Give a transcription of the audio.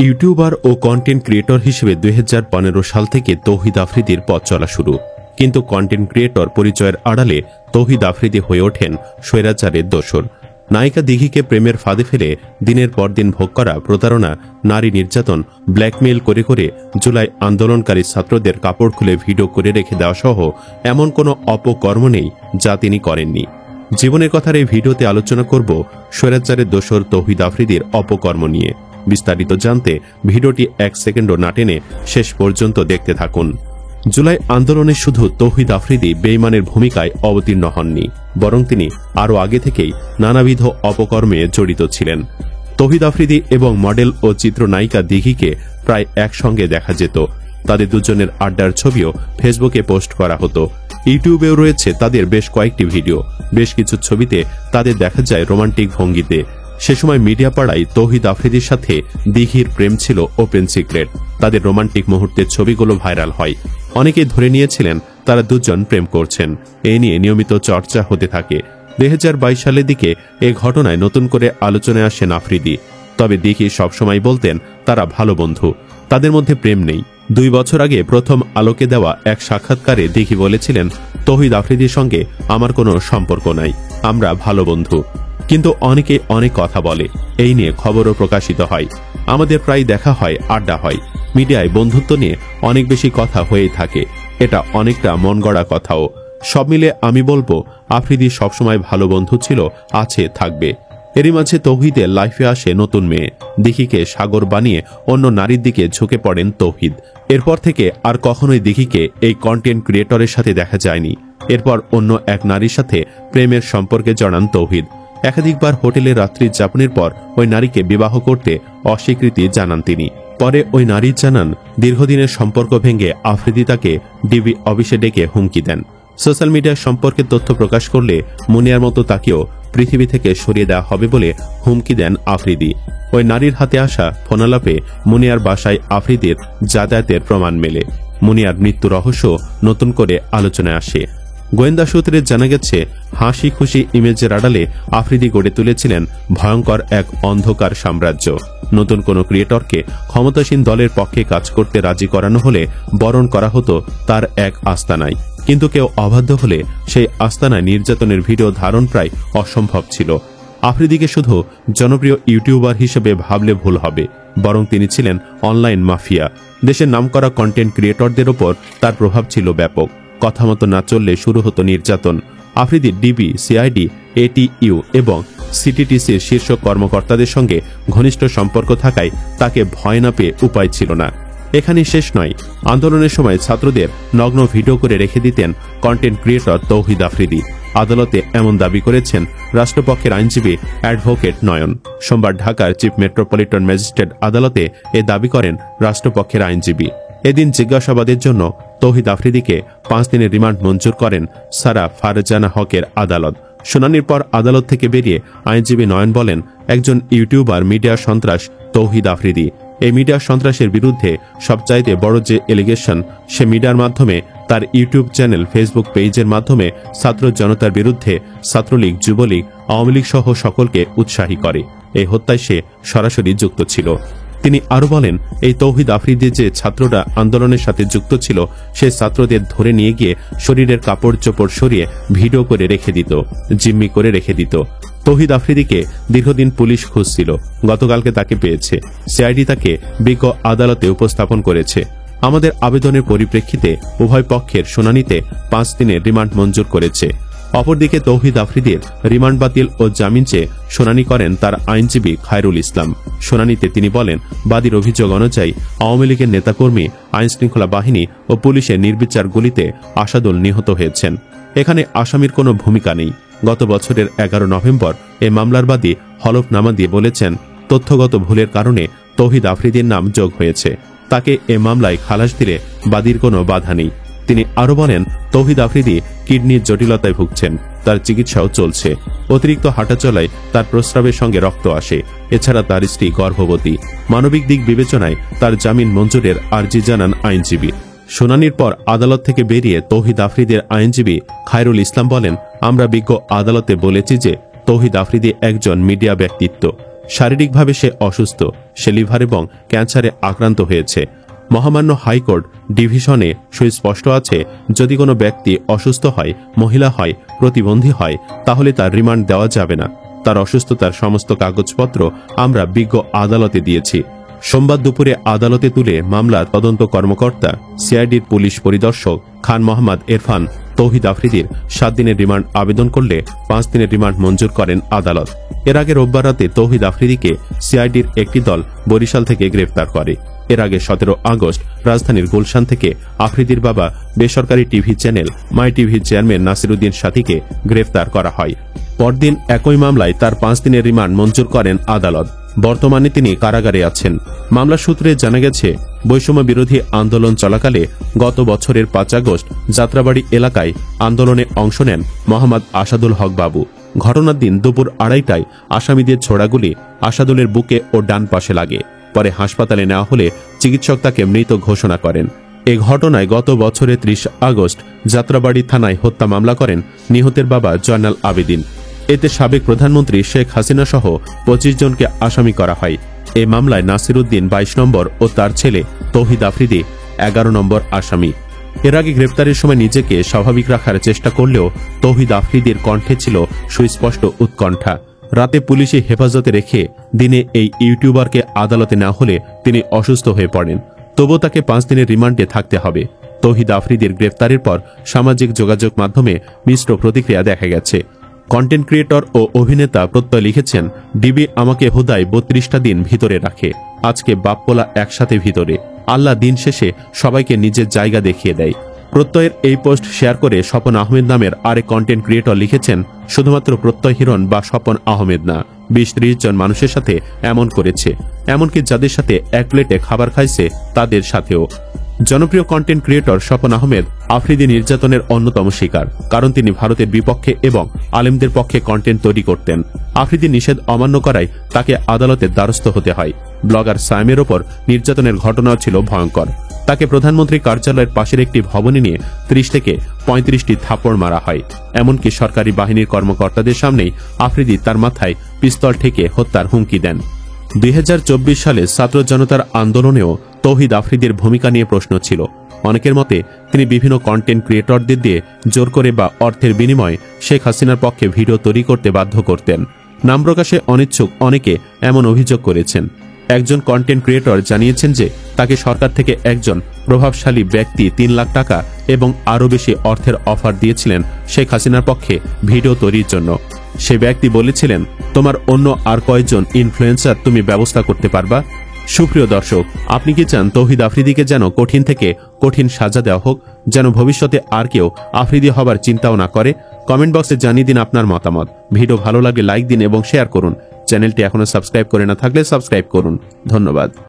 YouTuber ও content creator হিসেবে 2015 সাল থেকে তৌহিদ আফ্রিদির পথ চলা শুরু। কিন্তু কন্টেন্ট ক্রিয়েটর পরিচয়ের আড়ালে তৌহিদ আফ্রিদি হয়ে ওঠেন স্বৈরাচারের দোসর। নায়িকা দিঘিকে প্রেমের ফাঁদে ফেলে দিনের পর দিন ভোগ করা প্রতারণা, নারী নির্যাতন, ব্ল্যাকমেইল করে করে জুলাই আন্দোলনকারী ছাত্রদের কাপড় খুলে ভিডিও করে রেখে দেওয়া সহ এমন কোনো অপকর্ম নেই যা তিনি করেননি। জীবনের কথার এই ভিডিওতে আলোচনা করব স্বৈরাচারের দোসর তৌহিদ আফ্রিদির অপকর্ম নিয়ে। বিস্তারিত জানতে ভিডিওটি 1 সেকেন্ডও না টেনে শেষ পর্যন্ত দেখতে থাকুন। জুলাই আন্দোলনে শুধু তৌহিদ আফ্রিদি বেঈমানের ভূমিকায় অবতীর্ণ হননি, বরং তিনি আরও আগে থেকেই নানাবিধ অপকর্মে জড়িত ছিলেন। তৌহিদ আফ্রিদি এবং মডেল ও চিত্রনায়িকা দিঘিকে প্রায় একসঙ্গে দেখা যেত। তাদের দুজনের আড্ডার ছবিও ফেসবুকে পোস্ট করা হতো। ইউটিউবেও রয়েছে তাদের বেশ কয়েকটি ভিডিও। বেশ কিছু ছবিতে তাদের দেখা যায় রোমান্টিক ভঙ্গিতে। সে সময় মিডিয়া পাড়ায় তৌহিদ আফ্রিদির সাথে দিঘির প্রেম ছিল ওপেন সিক্রেট। তাদের রোমান্টিক মুহূর্তের ছবিগুলো ভাইরাল হয়। অনেকেই ধরে নিয়েছিলেন তারা দুজন প্রেম করছেন। এ নিয়ে নিয়মিত চর্চা হতে থাকে। 2022 সালের দিকে এ ঘটনায় নতুন করে আলোচনায় আসেন আফ্রিদি। তবে দিঘি সবসময় বলতেন তারা ভালো বন্ধু, তাদের মধ্যে প্রেম নেই। 2 বছর আগে প্রথম আলোকে দেওয়া এক সাক্ষাৎকারে দিঘি বলেছিলেন, তৌহিদ আফ্রিদির সঙ্গে আমার কোনো সম্পর্ক নাই, আমরা ভালো বন্ধু। কিন্তু অনেকে অনেক কথা বলে, এই নিয়ে খবরও প্রকাশিত হয়। আমাদের প্রায় দেখা হয়, আড্ডা হয়। মিডিয়ায় বন্ধুত্ব নিয়ে অনেক বেশি কথা হয়ে থাকে। এটা অনেকটা মন গড়া কথাও। সব মিলে আমি বলবো আফ্রিদি সবসময় ভালো বন্ধু ছিল, আছে, থাকবে। এরই মাঝে তৌহিদের লাইফে আসে নতুন মেয়ে। দিঘিকে সাগর বানিয়ে অন্য নারীর দিকে ঝুঁকে পড়েন তৌহিদ। এরপর থেকে আর কখনোই দিঘিকে এই কন্টেন্ট ক্রিয়েটরের সাথে দেখা যায়নি। এরপর অন্য এক নারীর সাথে প্রেমের সম্পর্কে জড়ান তৌহিদ। একাধিকবার হোটেলে রাত্রি যাপনের পর ওই নারীকে বিবাহ করতে অস্বীকৃতি জানান তিনি। পরে ওই নারী জানান, দীর্ঘদিনের সম্পর্ক ভেঙে আফ্রিদি তাকে ডিবি অফিসে ডেকে হুমকি দেন। সোশ্যাল মিডিয়ার সম্পর্কে তথ্য প্রকাশ করলে মুনিয়ার মতো তাকেও পৃথিবী থেকে সরিয়ে দেওয়া হবে বলে হুমকি দেন আফ্রিদি। ওই নারীর হাতে আসা ফোনালাপে মুনিয়ার বাসায় আফ্রিদির যাতায়াতের প্রমাণ মেলে। মুনিয়ার মৃত্যু রহস্য নতুন করে আলোচনায় আসে। গোয়েন্দা সূত্রে জানা গেছে, হাসি খুশি ইমেজের আড়ালে আফ্রিদি গড়ে তুলেছিলেন ভয়ঙ্কর এক অন্ধকার সাম্রাজ্য। নতুন কোন ক্রিয়েটরকে ক্ষমতাসীন দলের পক্ষে কাজ করতে রাজি করানো হলে বরণ করা হতো তার এক আস্তানায়। কিন্তু কেউ অবাধ্য হলে সেই আস্তানায় নির্যাতনের ভিডিও ধারণ প্রায় অসম্ভব ছিল। আফ্রিদিকে শুধু জনপ্রিয় ইউটিউবার হিসেবে ভাবলে ভুল হবে, বরং তিনি ছিলেন অনলাইন মাফিয়া। দেশের নামকরা কন্টেন্ট ক্রিয়েটরদের ওপর তার প্রভাব ছিল ব্যাপক। কথা মতো না চললে শুরু হতো নির্যাতন। আফ্রিদি ডিবি, সিআইডি, এটিইউ এবং সিটিটিসির শীর্ষ কর্মকর্তাদের সঙ্গে ঘনিষ্ঠ সম্পর্ক থাকায় তাকে ভয় না পেয়ে উপায় ছিল না। এখানেই শেষ নয়। আন্দোলনের সময় ছাত্রদের নগ্ন ভিডিও করে রেখে দিতেন কন্টেন্ট ক্রিয়েটর তৌহিদ আফ্রিদি। আদালতে এমন দাবি করেছেন রাষ্ট্রপক্ষের আইনজীবী অ্যাডভোকেট নয়ন। সোমবার ঢাকার চিফ মেট্রোপলিটন ম্যাজিস্ট্রেট আদালতে এ দাবি করেন রাষ্ট্রপক্ষের আইনজীবী। এদিন জিজ্ঞাসাবাদের জন্য তৌহিদ আফ্রিদিকে 5 দিনের রিমান্ড মঞ্জুর করেন সারা ফারজানা হকের আদালত। শুনানির পর আদালত থেকে বেরিয়ে আইনজীবী নয়ন বলেন, একজন ইউটিউবার মিডিয়া সন্ত্রাস তৌহিদ আফ্রিদি। এই মিডিয়া সন্ত্রাসের বিরুদ্ধে সবচাইতে বড় যে এলিগেশন, সে মিডিয়ার মাধ্যমে তার ইউটিউব চ্যানেল, ফেসবুক পেজের মাধ্যমে ছাত্র জনতার বিরুদ্ধে ছাত্রলীগ, যুবলীগ, আওয়ামী লীগ সহ সকলকে উৎসাহী করে। এই হত্যায় সে সরাসরি যুক্ত ছিল। তিনি আরো বলেন, এই তৌহিদ আফ্রিদি যে ছাত্ররা আন্দোলনের সাথে যুক্ত ছিল, সে ছাত্রদের ধরে নিয়ে গিয়ে শরীরের কাপড় চোপড় সরিয়ে ভিডিও করে রেখে দিত, জিম্মি করে রেখে দিত। তৌহিদ আফ্রিদিকে দীর্ঘদিন পুলিশ খুঁজছিল। গতকালকে তাকে পেয়েছে। সিআইডি তাকে বিজ্ঞ আদালতে উপস্থাপন করেছে। আমাদের আবেদনের পরিপ্রেক্ষিতে উভয় পক্ষের শুনানিতে 5 দিনের রিমান্ড মঞ্জুর করেছে। অপরদিকে তৌহিদ আফ্রিদির রিমান্ড বাতিল ও জামিন চেয়ে শুনানি করেন তার আইনজীবী খায়রুল ইসলাম। শুনানিতে তিনি বলেন, বাদীর অভিযোগ অনুযায়ী আওয়ামী লীগের নেতাকর্মী, আইনশৃঙ্খলা বাহিনী ও পুলিশের নির্বিচার গুলিতে আশাদুল নিহত হয়েছেন। এখানে আসামির কোনো ভূমিকা নেই। গত বছরের 11 নভেম্বর এ মামলার বাদী হলফনামা দিয়ে বলেছেন, তথ্যগত ভুলের কারণে তৌহিদ আফ্রিদির নাম যোগ হয়েছে। তাকে এ মামলায় খালাস দিলে বাদীর কোনো বাধা নেই। তিনি আরো বলেন, তৌহিদ আফ্রিদি কিডনির জটিলতায় ভুগছেন, তার চিকিৎসাও চলছে। অতিরিক্ত হাঁটাচলায় তার প্রস্রাবের সঙ্গে রক্ত আসে। এছাড়া তার স্ত্রী গর্ভবতী। মানবিক দিক বিবেচনায় তার জামিন মঞ্জুরের আর্জি জানান আইনজীবী। শুনানির পর আদালত থেকে বেরিয়ে তৌহিদ আফ্রিদির আইনজীবী খায়রুল ইসলাম বলেন, আমরা বিজ্ঞ আদালতে বলেছি যে তৌহিদ আফ্রিদি একজন মিডিয়া ব্যক্তিত্ব। শারীরিকভাবে সে অসুস্থ, সে লিভার এবং ক্যান্সারে আক্রান্ত হয়েছে। মহামান্য হাইকোর্ট ডিভিশনে সুস্পষ্ট আছে, যদি কোনো ব্যক্তি অসুস্থ হয়, মহিলা হয়, প্রতিবন্ধী হয়, তাহলে তার রিমান্ড দেওয়া যাবে না। তার অসুস্থতার সমস্ত কাগজপত্র আমরা বিজ্ঞ আদালতে দিয়েছি। সোমবার দুপুরে আদালতে তুলে মামলার তদন্ত কর্মকর্তা সিআইডির পুলিশ পরিদর্শক খান মোহাম্মদ ইরফান তৌহিদ আফ্রিদির 7 দিনের রিমান্ড আবেদন করলে 5 দিনের রিমান্ড মঞ্জুর করেন আদালত। এর আগে রোববার রাতে তৌহিদ আফ্রিদিকে সিআইডির একটি দল বরিশাল থেকে গ্রেফতার করে। এর আগে 17 আগস্ট রাজধানীর গুলশান থেকে আফ্রিদির বাবা বেসরকারি টিভি চ্যানেল মাই টিভির চেয়ারম্যান নাসিরউদ্দিন সাথীকে গ্রেফতার করা হয়। পরদিন একই মামলায় তার 5 দিনের রিমান্ড মঞ্জুর করেন আদালত। বর্তমানে তিনি কারাগারে আছেন। মামলা সূত্রে জানা গেছে, বৈষম্য বিরোধী আন্দোলন চলাকালে গত বছরের 5 আগস্ট যাত্রাবাড়ি এলাকায় আন্দোলনে অংশ নেন মোহাম্মদ আসাদুল হক বাবু। ঘটনার দিন দুপুর 2:30টায় আসামিদের ছোড়াগুলি আসাদুলের বুকে ও ডান পাশে লাগে। পরে হাসপাতালে নেওয়া হলে চিকিৎসক তাকে মৃত ঘোষণা করেন। এ ঘটনায় গত বছরের 30 আগস্ট যাত্রাবাড়ি থানায় হত্যা মামলা করেন নিহতের বাবা জয়নাল আবেদিন। এতে সাবেক প্রধানমন্ত্রী শেখ হাসিনা সহ 25 জনকে আসামি করা হয়। এ মামলায় নাসিরউদ্দিন 22 নম্বর ও তার ছেলে তৌহিদ আফ্রিদি 11 নম্বর আসামি। এর আগে গ্রেপ্তারের সময় নিজেকে স্বাভাবিক রাখার চেষ্টা করলেও তৌহিদ আফ্রিদির কণ্ঠে ছিল সুস্পষ্ট উৎকণ্ঠা। রাতে পুলিশি হেফাজতে রেখে দিনে এই ইউটিউবারকে আদালতে না হলে তিনি অসুস্থ হয়ে পড়েন। তবুও তাকে 5 দিনের রিমান্ডে থাকতে হবে। তৌহিদ আফ্রিদির গ্রেপ্তারের পর সামাজিক যোগাযোগ মাধ্যমে মিশ্র প্রতিক্রিয়া দেখা গেছে। কন্টেন্ট ক্রিয়েটর ও অভিনেতা প্রত্যয় লিখেছেন, ডিবি আমাকে হুদায় 32টা দিন ভিতরে রাখে, আজকে বাপ্পোলা একসাথে ভিতরে। আল্লাহ দিন শেষে সবাইকে নিজের জায়গা দেখিয়ে দেয়। প্রত্যয়ের এই পোস্ট শেয়ার করে স্বপন আহমেদ নামের আরেক কন্টেন্ট ক্রিয়েটর লিখেছেন, শুধুমাত্র প্রত্যয় হিরণ বা স্বপন আহমেদ না, 20-30 জন মানুষের সাথে এমন করেছে, এমনকি যাদের সাথে এক প্লেটে খাবার খাইছে তাদের সাথেও। জনপ্রিয় কন্টেন্ট ক্রিয়েটর স্বপন আহমেদ আফ্রিদি নির্যাতনের অন্যতম শিকার, কারণ তিনি ভারতের বিপক্ষে এবং আলেমদের পক্ষে কন্টেন্ট তৈরি করতেন। আফ্রিদি নিষেধ অমান্য করায় তাকে আদালতের দ্বারস্থ হতে হয়। ব্লগার সাইমের ওপর নির্যাতনের ঘটনাও ছিল ভয়ঙ্কর। তাকে প্রধানমন্ত্রী কার্যালয়ের পাশের একটি ভবনে নিয়ে 30 থেকে 35টি থাপ্পড় মারা হয়। এমনকি সরকারি বাহিনীর কর্মকর্তাদের সামনেই আফ্রিদি তার মাথায় পিস্তল ঠেকে হত্যার হুমকি দেন। 2024 সালে ছাত্র জনতার আন্দোলনেও তৌহিদ আফ্রিদির ভূমিকা নিয়ে প্রশ্ন ছিল। অনেকের মতে তিনি বিভিন্ন কন্টেন্ট ক্রিয়েটরদের দিয়ে জোর করে বা অর্থের বিনিময়ে শেখ হাসিনার পক্ষে ভিডিও তৈরি করতে বাধ্য করতেন। নাম প্রকাশে অনিচ্ছুক অনেকে এমন অভিযোগ করেছেন। একজন কন্টেন্ট ক্রিয়েটর জানিয়েছেন যে তাকে সরকার থেকে একজন প্রভাবশালী ব্যক্তি 3 লাখ টাকা এবং আরও বেশি অর্থের অফার দিয়েছিলেন শেখ হাসিনার পক্ষে ভিডিও তৈরির জন্য। সে ব্যক্তি বলেছিলেন, তোমার অন্য আর কয়েকজন ইনফ্লুয়েন্সার তুমি ব্যবস্থা করতে পারবা। সুপ্রিয় দর্শক, আপনি কি চান তৌহিদ আফ্রিদিকে যেন কঠিন থেকে কঠিন সাজা দেওয়া হোক, যেন ভবিষ্যতে আর কেউ আফ্রিদি হবার চিন্তাও না করে? কমেন্ট বক্সে জানিয়ে দিন আপনার মতামত। ভিডিও ভালো লাগলে লাইক দিন এবং শেয়ার করুন। চ্যানেলটি এখনো সাবস্ক্রাইব করে না থাকলে সাবস্ক্রাইব করুন। ধন্যবাদ।